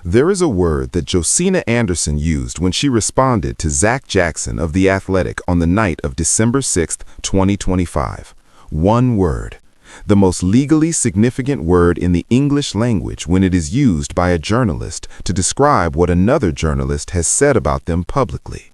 There is a word that Josina Anderson used when she responded to Zach Jackson of The Athletic on the night of December 6, 2025. One word. The most legally significant word in the English language when it is used by a journalist to describe what another journalist has said about them publicly.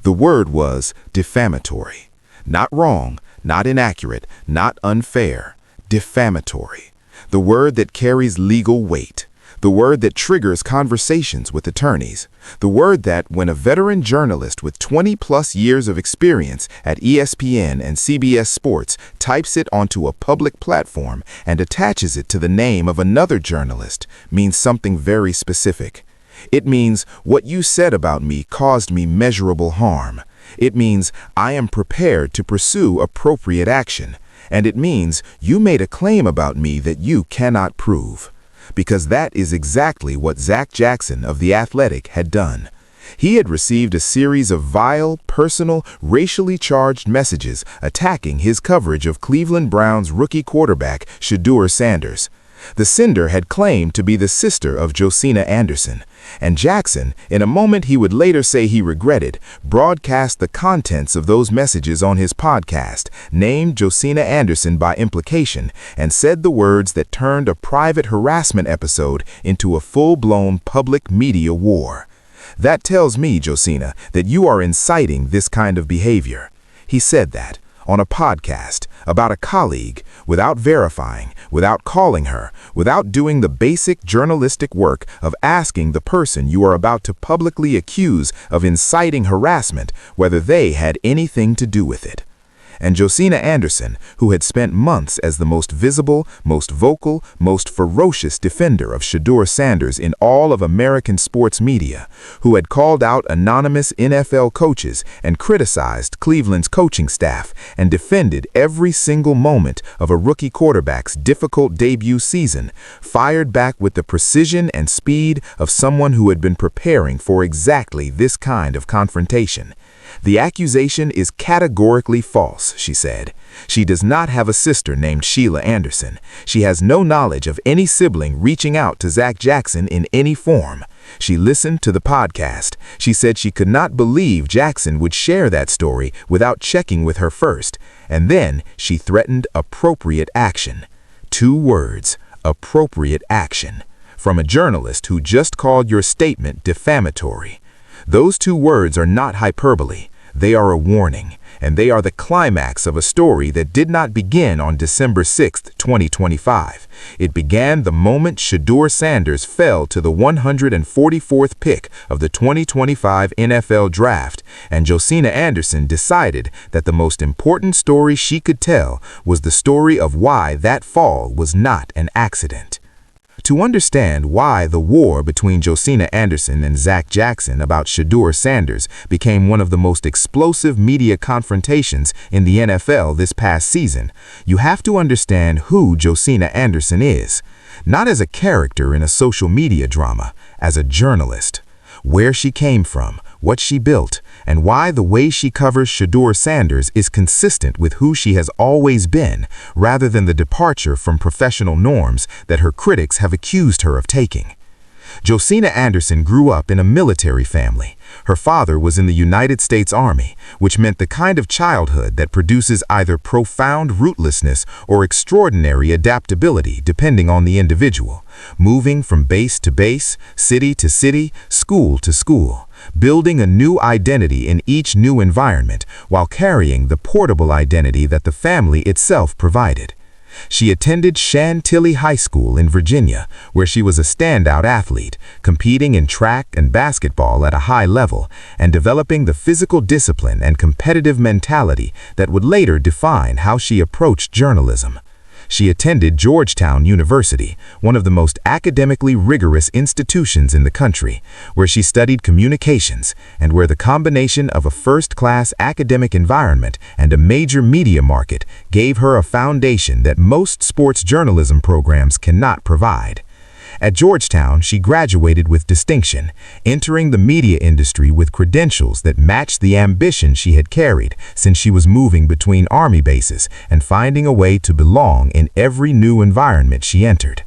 The word was defamatory. Not wrong, not inaccurate, not unfair. Defamatory. The word that carries legal weight. The word that triggers conversations with attorneys. The word that, when a veteran journalist with 20-plus years of experience at ESPN and CBS Sports types it onto a public platform and attaches it to the name of another journalist, means something very specific. It means, what you said about me caused me measurable harm. It means, I am prepared to pursue appropriate action. And it means, you made a claim about me that you cannot prove. Because that is exactly what Zach Jackson of The Athletic had done. He had received a series of vile, personal, racially charged messages attacking his coverage of Cleveland Browns rookie quarterback Shedeur Sanders. The sender had claimed to be the sister of Josina Anderson, and Jackson, in a moment he would later say he regretted, broadcast the contents of those messages on his podcast, named Josina Anderson by implication, and said the words that turned a private harassment episode into a full-blown public media war. That tells me, Josina, that you are inciting this kind of behavior. He said that on a podcast about a colleague, without verifying, without calling her, without doing the basic journalistic work of asking the person you are about to publicly accuse of inciting harassment whether they had anything to do with it. And Josina Anderson, who had spent months as the most visible, most vocal, most ferocious defender of Shedeur Sanders in all of American sports media, who had called out anonymous NFL coaches and criticized Cleveland's coaching staff and defended every single moment of a rookie quarterback's difficult debut season, fired back with the precision and speed of someone who had been preparing for exactly this kind of confrontation. The accusation is categorically false, she said. She does not have a sister named Sheila Anderson. She has no knowledge of any sibling reaching out to Zach Jackson in any form. She listened to the podcast. She said she could not believe Jackson would share that story without checking with her first. And then she threatened appropriate action. 2 words, appropriate action, from a journalist who just called your statement defamatory. Those 2 words are not hyperbole. They are a warning, and they are the climax of a story that did not begin on December 6, 2025. It began the moment Shedeur Sanders fell to the 144th pick of the 2025 NFL Draft, and Josina Anderson decided that the most important story she could tell was the story of why that fall was not an accident. To understand why the war between Josina Anderson and Zach Jackson about Shedeur Sanders became one of the most explosive media confrontations in the NFL this past season, you have to understand who Josina Anderson is, not as a character in a social media drama, as a journalist. Where she came from, what she built, and why the way she covers Shedeur Sanders is consistent with who she has always been, rather than the departure from professional norms that her critics have accused her of taking. Josina Anderson grew up in a military family. Her father was in the United States Army, which meant the kind of childhood that produces either profound rootlessness or extraordinary adaptability depending on the individual, moving from base to base, city to city, school to school, building a new identity in each new environment while carrying the portable identity that the family itself provided. She attended Chantilly High School in Virginia, where she was a standout athlete, competing in track and basketball at a high level, and developing the physical discipline and competitive mentality that would later define how she approached journalism. She attended Georgetown University, one of the most academically rigorous institutions in the country, where she studied communications and where the combination of a first-class academic environment and a major media market gave her a foundation that most sports journalism programs cannot provide. At Georgetown, she graduated with distinction, entering the media industry with credentials that matched the ambition she had carried since she was moving between Army bases and finding a way to belong in every new environment she entered.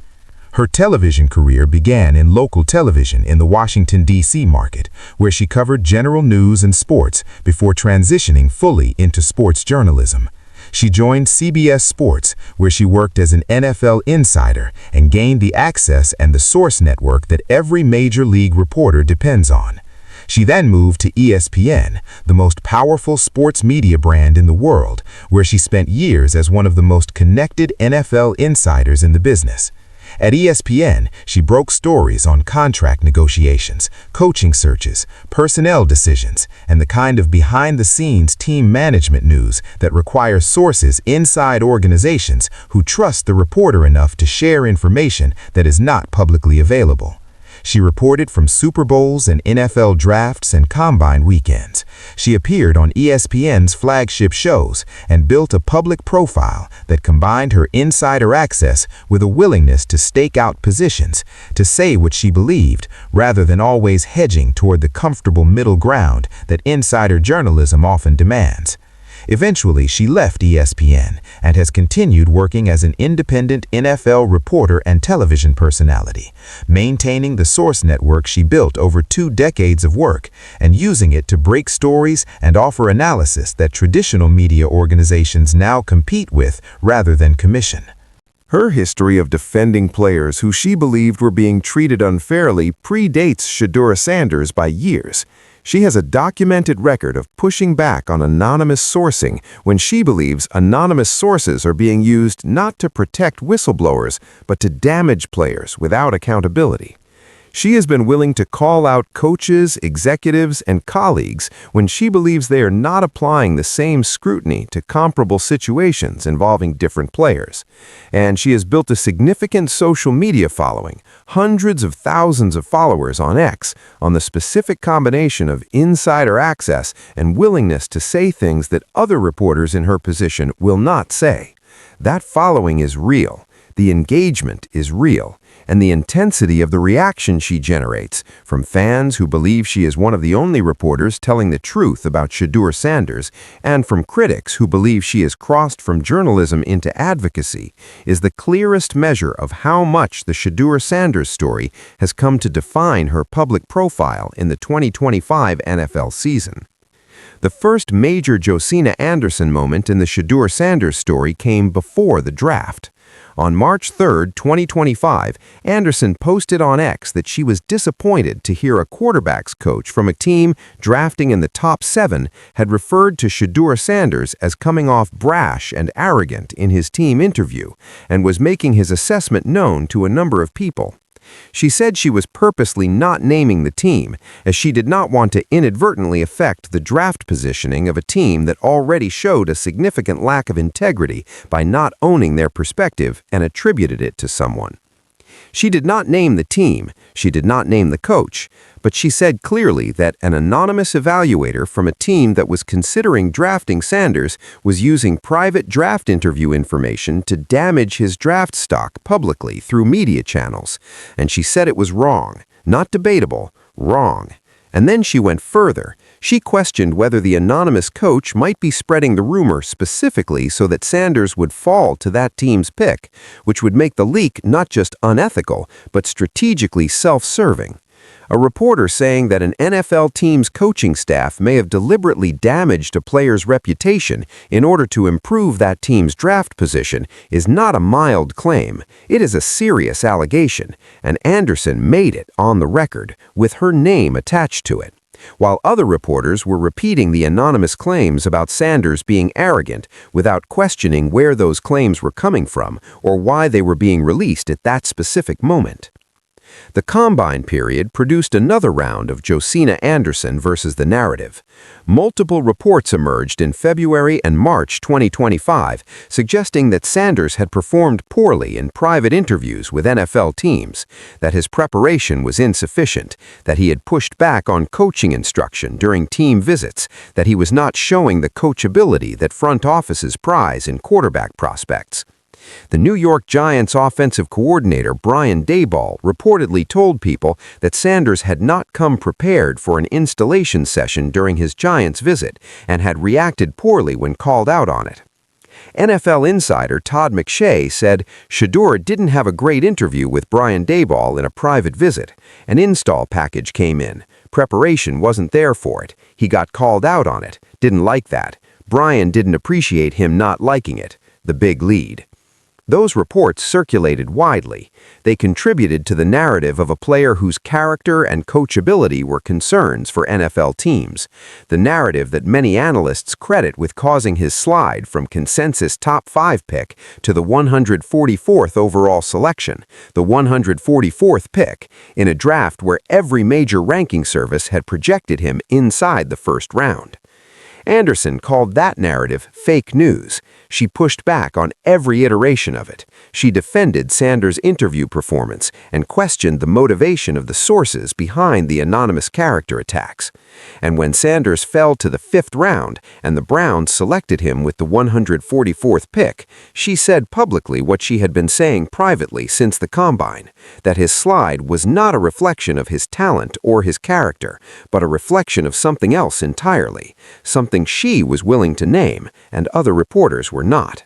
Her television career began in local television in the Washington, D.C. market, where she covered general news and sports before transitioning fully into sports journalism. She joined CBS Sports, where she worked as an NFL insider and gained the access and the source network that every major league reporter depends on. She then moved to ESPN, the most powerful sports media brand in the world, where she spent years as one of the most connected NFL insiders in the business. At ESPN, she broke stories on contract negotiations, coaching searches, personnel decisions, and the kind of behind-the-scenes team management news that requires sources inside organizations who trust the reporter enough to share information that is not publicly available. She reported from Super Bowls and NFL drafts and combine weekends. She appeared on ESPN's flagship shows and built a public profile that combined her insider access with a willingness to stake out positions, to say what she believed, rather than always hedging toward the comfortable middle ground that insider journalism often demands. Eventually, she left ESPN and has continued working as an independent NFL reporter and television personality, maintaining the source network she built over 2 decades of work and using it to break stories and offer analysis that traditional media organizations now compete with rather than commission. Her history of defending players who she believed were being treated unfairly predates Shedeur Sanders by years. She has a documented record of pushing back on anonymous sourcing when she believes anonymous sources are being used not to protect whistleblowers, but to damage players without accountability. She has been willing to call out coaches, executives, and colleagues when she believes they are not applying the same scrutiny to comparable situations involving different players. And she has built a significant social media following, hundreds of thousands of followers on X, on the specific combination of insider access and willingness to say things that other reporters in her position will not say. That following is real. The engagement is real. And the intensity of the reaction she generates, from fans who believe she is one of the only reporters telling the truth about Shedeur Sanders, and from critics who believe she has crossed from journalism into advocacy, is the clearest measure of how much the Shedeur Sanders story has come to define her public profile in the 2025 NFL season. The first major Josina Anderson moment in the Shedeur Sanders story came before the draft. On March 3, 2025, Anderson posted on X that she was disappointed to hear a quarterbacks coach from a team drafting in the top 7 had referred to Shedeur Sanders as coming off brash and arrogant in his team interview and was making his assessment known to a number of people. She said she was purposely not naming the team, as she did not want to inadvertently affect the draft positioning of a team that already showed a significant lack of integrity by not owning their perspective and attributed it to someone. She did not name the team, she did not name the coach, but she said clearly that an anonymous evaluator from a team that was considering drafting Sanders was using private draft interview information to damage his draft stock publicly through media channels, and she said it was wrong, not debatable, wrong. And then she went further. She questioned whether the anonymous coach might be spreading the rumor specifically so that Sanders would fall to that team's pick, which would make the leak not just unethical, but strategically self-serving. A reporter saying that an NFL team's coaching staff may have deliberately damaged a player's reputation in order to improve that team's draft position is not a mild claim. It is a serious allegation, and Anderson made it on the record, with her name attached to it. While other reporters were repeating the anonymous claims about Sanders being arrogant without questioning where those claims were coming from or why they were being released at that specific moment. The Combine period produced another round of Josina Anderson versus the narrative. Multiple reports emerged in February and March 2025, suggesting that Sanders had performed poorly in private interviews with NFL teams, that his preparation was insufficient, that he had pushed back on coaching instruction during team visits, that he was not showing the coachability that front offices prize in quarterback prospects. The New York Giants offensive coordinator Brian Daboll reportedly told people that Sanders had not come prepared for an installation session during his Giants visit and had reacted poorly when called out on it. NFL insider Todd McShay said Shedeur didn't have a great interview with Brian Daboll in a private visit. An install package came in. Preparation wasn't there for it. He got called out on it. Didn't like that. Brian didn't appreciate him not liking it. The big lead. Those reports circulated widely. They contributed to the narrative of a player whose character and coachability were concerns for NFL teams. The narrative that many analysts credit with causing his slide from consensus top 5 pick to the 144th overall selection, the 144th pick, in a draft where every major ranking service had projected him inside the first round. Anderson called that narrative fake news. She pushed back on every iteration of it. She defended Sanders' interview performance and questioned the motivation of the sources behind the anonymous character attacks. And when Sanders fell to the 5th round and the Browns selected him with the 144th pick, she said publicly what she had been saying privately since the combine, that his slide was not a reflection of his talent or his character, but a reflection of something else entirely, something she was willing to name and other reporters were not.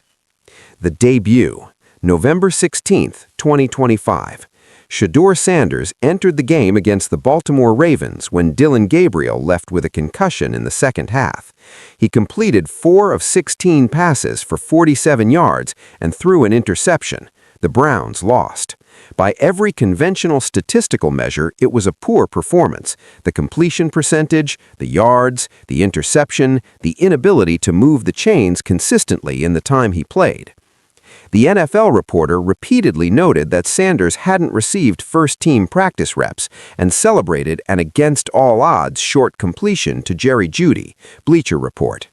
The debut, November 16, 2025. Shedeur Sanders entered the game against the Baltimore Ravens when Dillon Gabriel left with a concussion in the second half. He completed 4 of 16 passes for 47 yards and threw an interception. The Browns lost. By every conventional statistical measure, it was a poor performance. The completion percentage, the yards, the interception, the inability to move the chains consistently in the time he played. The NFL reporter repeatedly noted that Sanders hadn't received first-team practice reps and celebrated an against-all-odds short completion to Jerry Jeudy, Bleacher Report.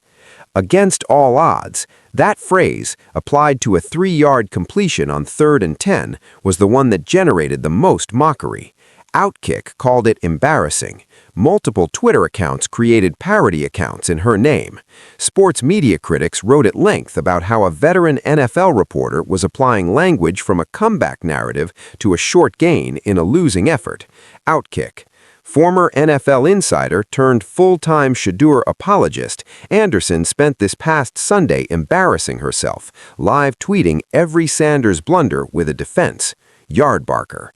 Against all odds, that phrase, applied to a 3-yard completion on 3rd and 10, was the one that generated the most mockery. Outkick called it embarrassing. Multiple Twitter accounts created parody accounts in her name. Sports media critics wrote at length about how a veteran NFL reporter was applying language from a comeback narrative to a short gain in a losing effort. Outkick. Former NFL insider turned full-time Shedeur apologist, Anderson spent this past Sunday embarrassing herself, live tweeting every Sanders blunder with a defense. Yardbarker.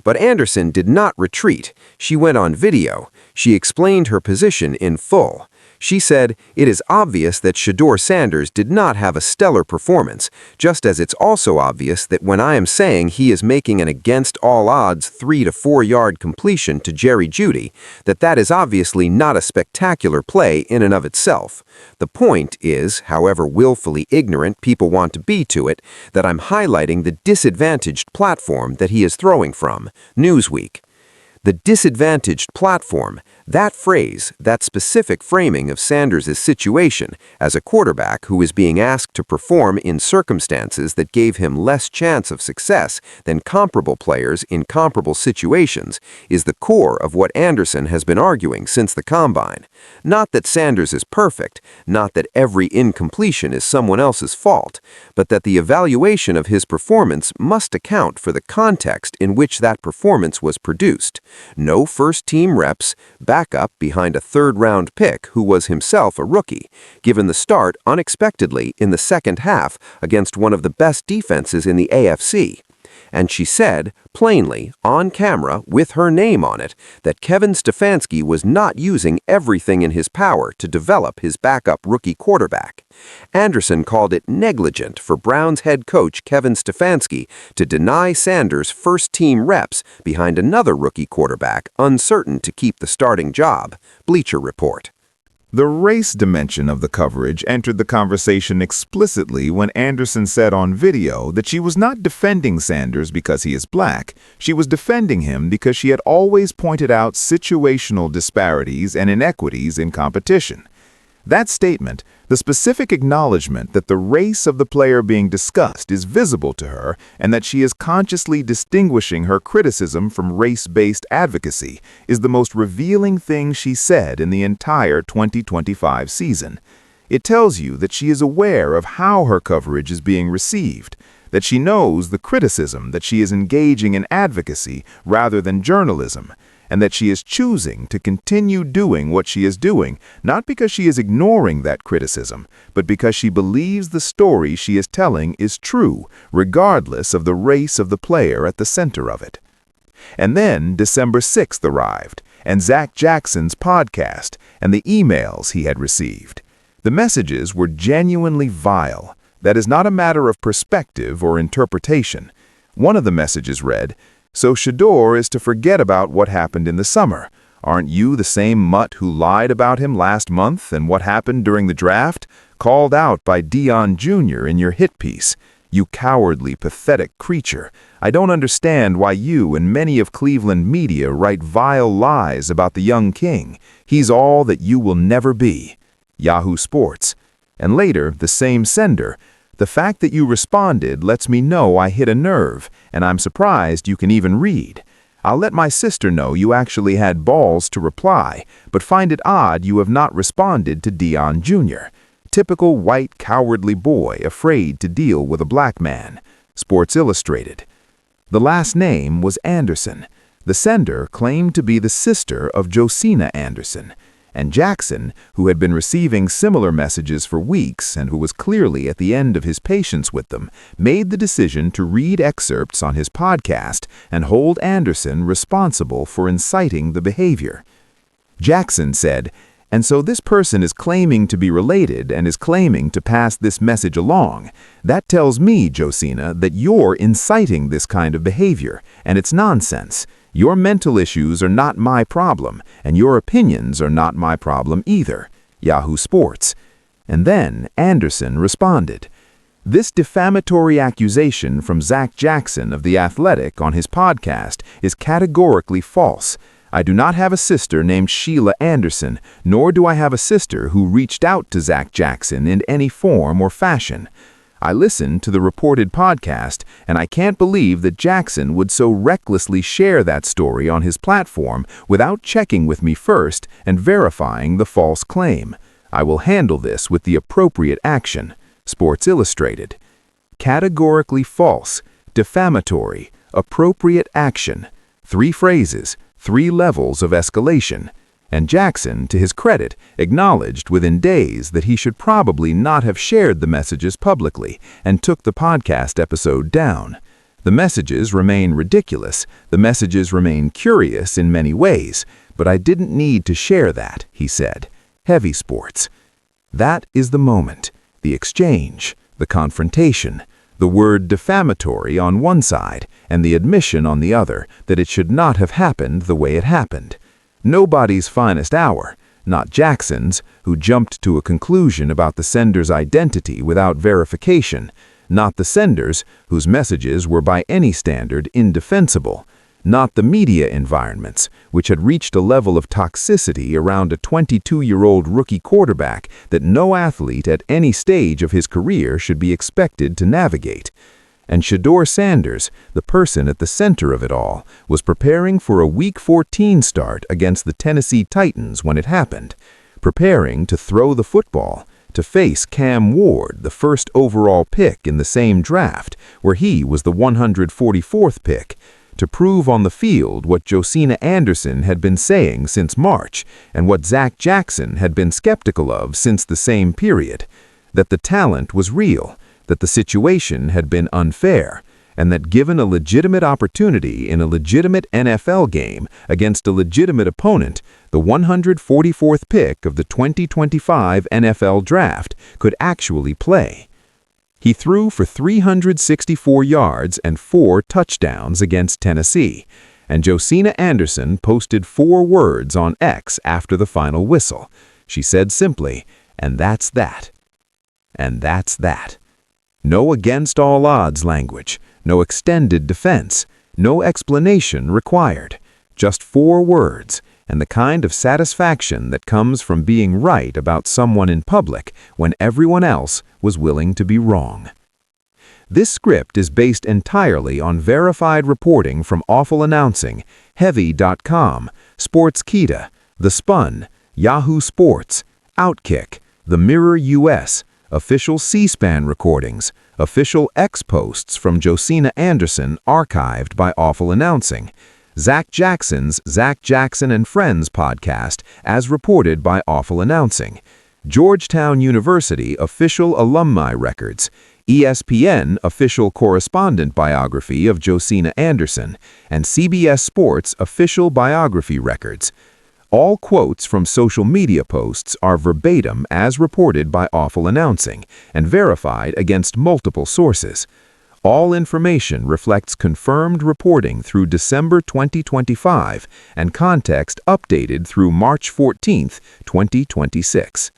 But Anderson did not retreat. She went on video. She explained her position in full. She said, "It is obvious that Shedeur Sanders did not have a stellar performance, just as it's also obvious that when I am saying he is making an against-all-odds 3 to 4 yard completion to Jerry Jeudy, that is obviously not a spectacular play in and of itself. The point is, however willfully ignorant people want to be to it, that I'm highlighting the disadvantaged platform that he is throwing from." Newsweek. The disadvantaged platform, that phrase, that specific framing of Sanders' situation as a quarterback who is being asked to perform in circumstances that gave him less chance of success than comparable players in comparable situations, is the core of what Anderson has been arguing since the combine. Not that Sanders is perfect, not that every incompletion is someone else's fault, but that the evaluation of his performance must account for the context in which that performance was produced. No first-team reps, backup behind a 3rd-round pick who was himself a rookie, given the start unexpectedly in the second half against one of the best defenses in the AFC. And she said, plainly, on camera, with her name on it, that Kevin Stefanski was not using everything in his power to develop his backup rookie quarterback. Anderson called it negligent for Browns head coach Kevin Stefanski to deny Sanders first-team reps behind another rookie quarterback uncertain to keep the starting job, Bleacher Report. The race dimension of the coverage entered the conversation explicitly when Anderson said on video that she was not defending Sanders because he is black. She was defending him because she had always pointed out situational disparities and inequities in competition. That statement, the specific acknowledgement that the race of the player being discussed is visible to her and that she is consciously distinguishing her criticism from race-based advocacy, is the most revealing thing she said in the entire 2025 season. It tells you that she is aware of how her coverage is being received, that she knows the criticism that she is engaging in advocacy rather than journalism, and that she is choosing to continue doing what she is doing, not because she is ignoring that criticism, but because she believes the story she is telling is true, regardless of the race of the player at the center of it. And then December 6th arrived, and Zach Jackson's podcast, and the emails he had received. The messages were genuinely vile. That is not a matter of perspective or interpretation. One of the messages read, "So Shedeur is to forget about what happened in the summer. Aren't you the same mutt who lied about him last month and what happened during the draft? Called out by Deion Jr. in your hit piece. You cowardly, pathetic creature. I don't understand why you and many of Cleveland media write vile lies about the young king. He's all that you will never be." Yahoo Sports. And later, the same sender, "The fact that you responded lets me know I hit a nerve, and I'm surprised you can even read. I'll let my sister know you actually had balls to reply, but find it odd you have not responded to Deion Jr. Typical white, cowardly boy afraid to deal with a black man." Sports Illustrated. The last name was Anderson. The sender claimed to be the sister of Josina Anderson. And Jackson, who had been receiving similar messages for weeks and who was clearly at the end of his patience with them, made the decision to read excerpts on his podcast and hold Anderson responsible for inciting the behavior. Jackson said, "And so this person is claiming to be related and is claiming to pass this message along. That tells me, Josina, that you're inciting this kind of behavior, and it's nonsense. Your mental issues are not my problem, and your opinions are not my problem either." Yahoo Sports. And then Anderson responded. "This defamatory accusation from Zach Jackson of The Athletic on his podcast is categorically false. I do not have a sister named Sheila Anderson, nor do I have a sister who reached out to Zach Jackson in any form or fashion. I listened to the reported podcast, and I can't believe that Jackson would so recklessly share that story on his platform without checking with me first and verifying the false claim. I will handle this with the appropriate action." Sports Illustrated. Categorically false, defamatory, appropriate action. 3 phrases, 3 levels of escalation. And Jackson, to his credit, acknowledged within days that he should probably not have shared the messages publicly and took the podcast episode down. The messages remain ridiculous, the messages remain curious in many ways, but I didn't need to share that, he said. Heavy Sports. That is the moment, the exchange, the confrontation, the word defamatory on one side and the admission on the other that it should not have happened the way it happened. Nobody's finest hour, not Jackson's, who jumped to a conclusion about the sender's identity without verification, not the sender's, whose messages were by any standard indefensible, not the media environments, which had reached a level of toxicity around a 22-year-old rookie quarterback that no athlete at any stage of his career should be expected to navigate. And Shedeur Sanders, the person at the center of it all, was preparing for a Week 14 start against the Tennessee Titans when it happened, preparing to throw the football, to face Cam Ward, the first overall pick in the same draft, where he was the 144th pick, to prove on the field what Josina Anderson had been saying since March and what Zach Jackson had been skeptical of since the same period, that the talent was real, that the situation had been unfair, and that given a legitimate opportunity in a legitimate NFL game against a legitimate opponent, the 144th pick of the 2025 NFL Draft could actually play. He threw for 364 yards and 4 touchdowns against Tennessee, and Josina Anderson posted 4 words on X after the final whistle. She said simply, "And that's that." And that's that. No against all odds language, no extended defense, no explanation required. Just 4 words, and the kind of satisfaction that comes from being right about someone in public when everyone else was willing to be wrong. This script is based entirely on verified reporting from Awful Announcing, Heavy.com, Sportskeeda, The Spun, Yahoo Sports, Outkick, The Mirror US, official C-SPAN recordings, official X posts from Josina Anderson archived by Awful Announcing, Zach Jackson's Zach Jackson and Friends podcast, as reported by Awful Announcing, Georgetown University official alumni records, ESPN official correspondent biography of Josina Anderson, and CBS Sports official biography records. All quotes from social media posts are verbatim as reported by Awful Announcing and verified against multiple sources. All information reflects confirmed reporting through December 2025 and context updated through March 14, 2026.